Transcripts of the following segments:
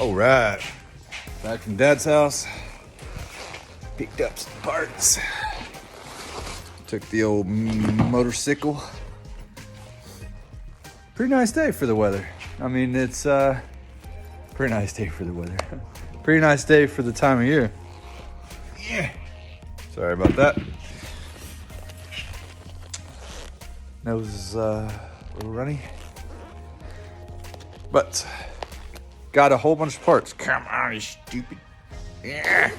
All right, back from Dad's house. Picked up some parts. Took the old motorcycle. Pretty nice day for the weather. I mean, it's pretty nice day for the weather. Pretty nice day for the time of year. Yeah. Sorry about that. Nose is a little runny. But got a whole bunch of parts. Come on, you stupid. Yeah.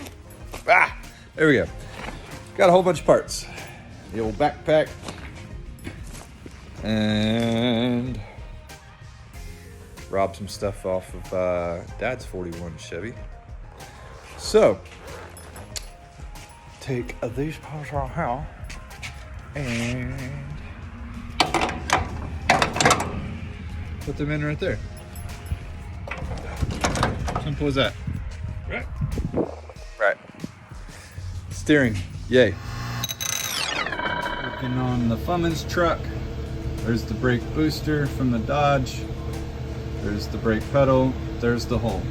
Ah, there we go. Got a whole bunch of parts. The old backpack. And robbed some stuff off of Dad's 41 Chevy. So, take these parts out here and put them in right there. Simple as that. Right. Right. Steering, yay. Working on the Cummins truck. There's the brake booster from the Dodge. There's the brake pedal. There's the hole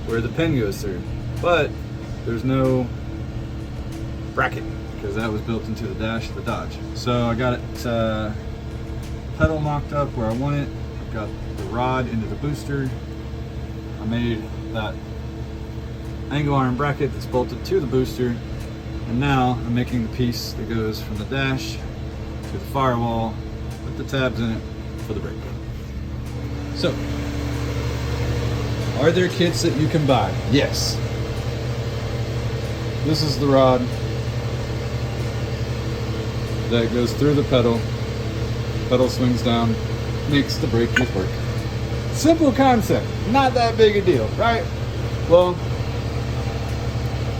where the pin goes through. But there's no bracket because that was built into the dash of the Dodge. So I got it pedal mocked up where I want it. I've got the rod into the booster. I made that angle iron bracket that's bolted to the booster. And now I'm making the piece that goes from the dash to the firewall with the tabs in it for the brake. So, are there kits that you can buy? Yes. This is the rod that goes through the pedal. Pedal swings down, makes the brake kit work. Simple concept, not that big a deal, right? Well,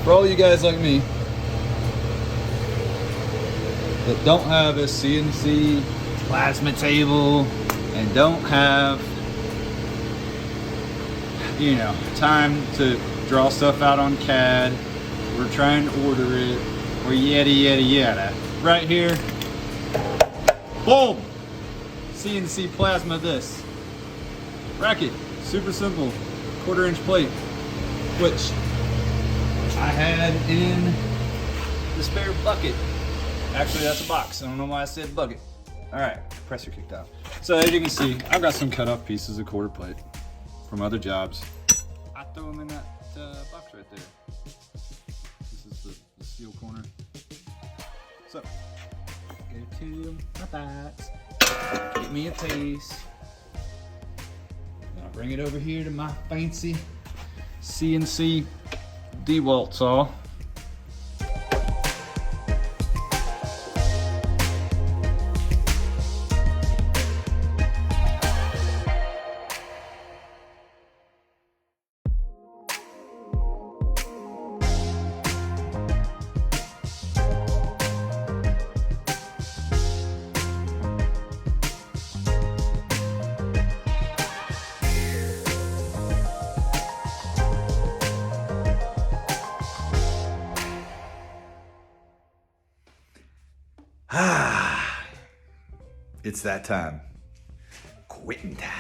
for all you guys like me that don't have a CNC plasma table and don't have, you know, time to draw stuff out on CAD, we're trying to order it, or yada yada yada. Right here, boom! CNC plasma this. Bracket, super simple, 1/4 inch plate, which I had in the spare bucket. Actually, that's a box. I don't know why I said bucket. All right, compressor kicked out. So as you can see, I've got some cut off pieces of 1/4 plate from other jobs. I throw them in that box right there. This is the steel corner. So, go to my box, get me a piece. Then I'll bring it over here to my fancy CNC DeWalt saw. It's that time. Quitting time.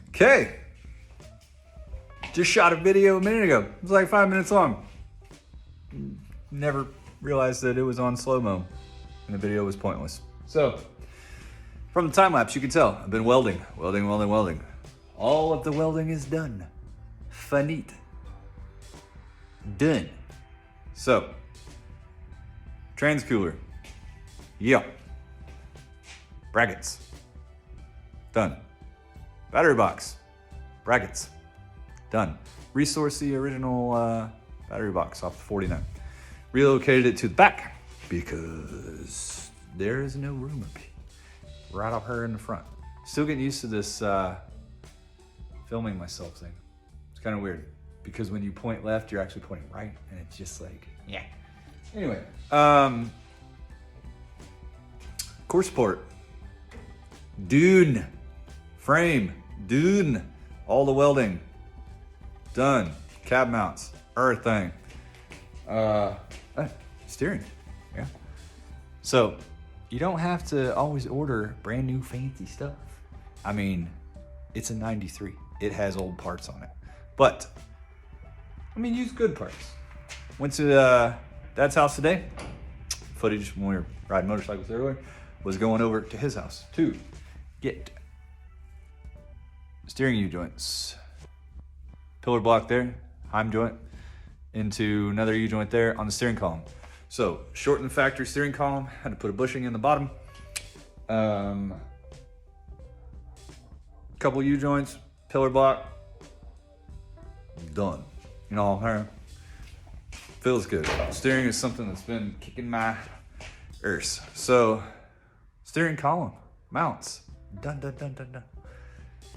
Okay. Just shot a video a minute ago. It was like 5 minutes long. Never realized that it was on slow-mo and the video was pointless. So, from the time lapse, you can tell I've been welding. All of the welding is done. Finite. Done. So, transcooler. Yeah. Brackets. Done. Battery box. Brackets. Done. Resource the original battery box off the 49. Relocated it to the back because there is no room up here. Right up here in the front. Still getting used to this filming myself thing. It's kind of weird because when you point left, you're actually pointing right, and it's just like, yeah. Anyway, core support, dune, frame, dune, all the welding, done, cab mounts, everything, steering, yeah. So you don't have to always order brand new fancy stuff. I mean, It's a 93. It has old parts on it. But, I mean, use good parts. Went to Dad's house today. Footage when we were riding motorcycles earlier was going over to his house to get steering U-joints. Pillar block there, Heim joint, into another U-joint there on the steering column. So, shortened the factory steering column, had to put a bushing in the bottom. Couple U-joints, pillar block, done. You know, feels good. Steering is something that's been kicking my ears. So, steering column, mounts, done.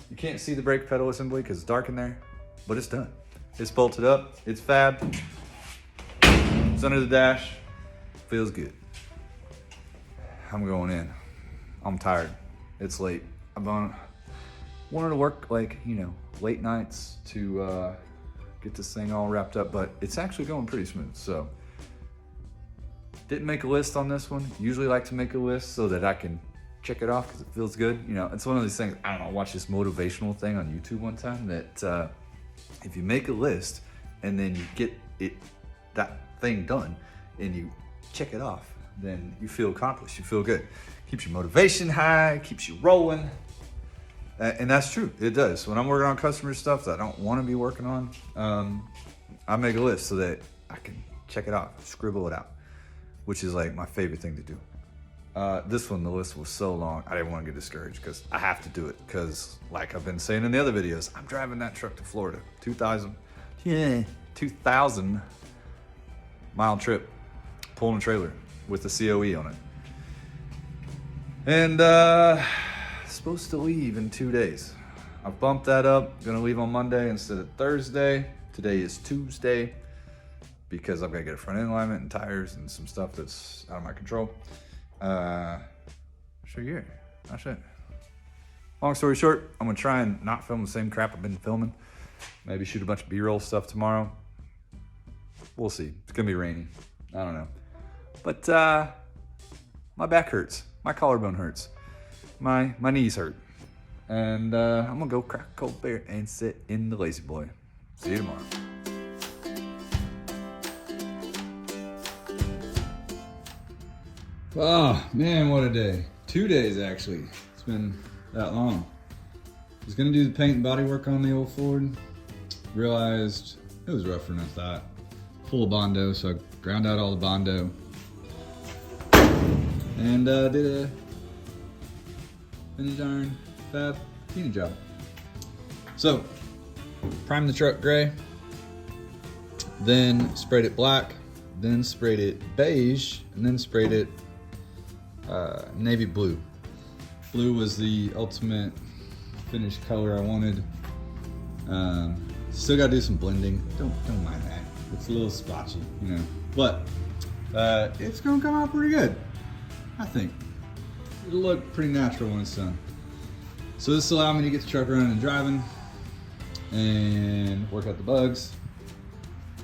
You can't see the brake pedal assembly because it's dark in there, but it's done. It's bolted up, it's fab. It's under the dash, feels good. I'm going in. I'm tired. It's late. I'm wanted to work like, you know, late nights to get this thing all wrapped up, but it's actually going pretty smooth. So didn't make a list on this one. Usually like to make a list so that I can check it off because it feels good. You know, it's one of these things, I don't know, I watched this motivational thing on YouTube one time that if you make a list and then you get that thing done and you check it off, then you feel accomplished, you feel good. Keeps your motivation high, keeps you rolling. And that's true, it does. When I'm working on customer stuff that I don't want to be working on, I make a list so that I can check it off, scribble it out, which is like my favorite thing to do. This one, the list was so long, I didn't want to get discouraged because I have to do it. Because like I've been saying in the other videos, I'm driving that truck to Florida, 2,000 mile trip, pulling a trailer with the COE on it. And supposed to leave in 2 days. I've bumped that up, gonna leave on Monday instead of Thursday. Today is Tuesday because I've gotta get a front end alignment and tires and some stuff that's out of my control. That's it. Long story short, I'm gonna try and not film the same crap I've been filming. Maybe shoot a bunch of B-roll stuff tomorrow. We'll see. It's gonna be rainy. I don't know. But my back hurts. My collarbone hurts. My knees hurt. And I'm gonna go crack a cold beer and sit in the lazy boy. See you tomorrow. Oh man, what a day. 2 days actually. It's been that long. I was gonna do the paint and body work on the old Ford. Realized it was rougher than I thought. Full of Bondo, so I ground out all the Bondo. And did a finish iron fab painting job. So, primed the truck gray, then sprayed it black, then sprayed it beige, and then sprayed it navy blue. Blue was the ultimate finish color I wanted. Still gotta do some blending. Don't mind that. It's a little splotchy, you know. But it's gonna come out pretty good, I think. It'll look pretty natural when it's done. So this will allow me to get the truck running and driving and work out the bugs.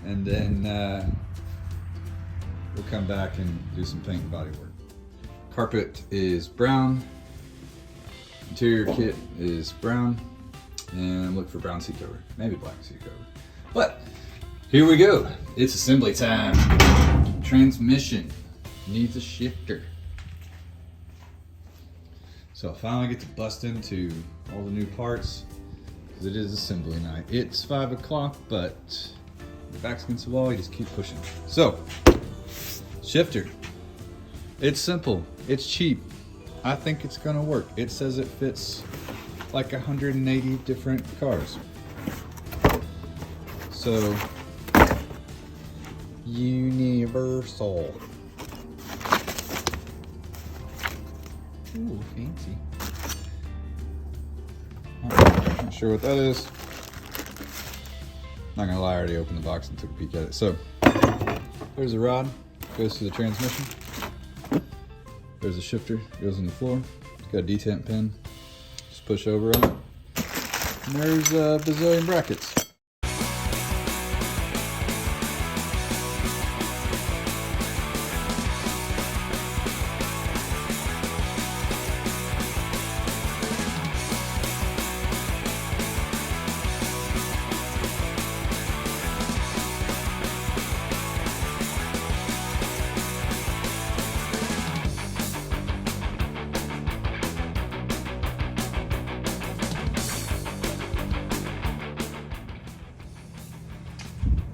And then we'll come back and do some paint and body work. Carpet is brown. Interior kit is brown. And look for brown seat cover, maybe black seat cover. But here we go. It's assembly time. Transmission needs a shifter. So I finally get to bust into all the new parts because it is assembly night. It's 5 o'clock, but your back's against the wall, you just keep pushing. So, shifter. It's simple, it's cheap. I think it's gonna work. It says it fits like 180 different cars. So, universal. Ooh, fancy. Not sure what that is. Not gonna lie, I already opened the box and took a peek at it. So, there's a rod, goes to the transmission. There's a shifter, goes in the floor. It's got a detent pin. Just push over on it. And there's a bazillion brackets.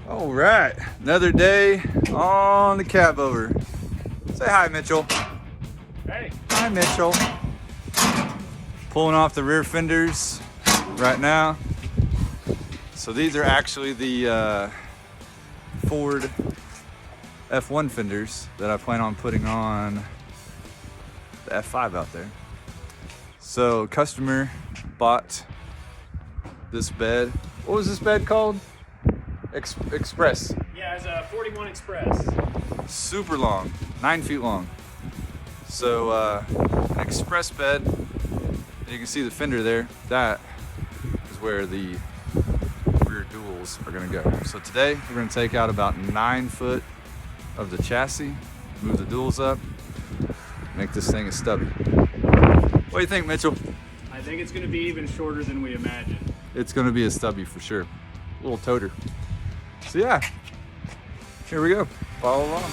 All right, another day on the cab over. Say hi, Mitchell. Hey. Hi, Mitchell. Pulling off the rear fenders right now. So these are actually the Ford F1 fenders that I plan on putting on the F5 out there. So customer bought this bed. What was this bed called? Express. Yeah, it's a 41 Express. Super long, 9 feet long. So an express bed. You can see the fender there. That is where the rear duals are gonna go. So today we're gonna take out about 9 foot of the chassis, move the duals up, make this thing a stubby. What do you think, Mitchell? I think it's going to be even shorter than we imagined. It's gonna be a stubby for sure. Little toter. So yeah, here we go. Follow along.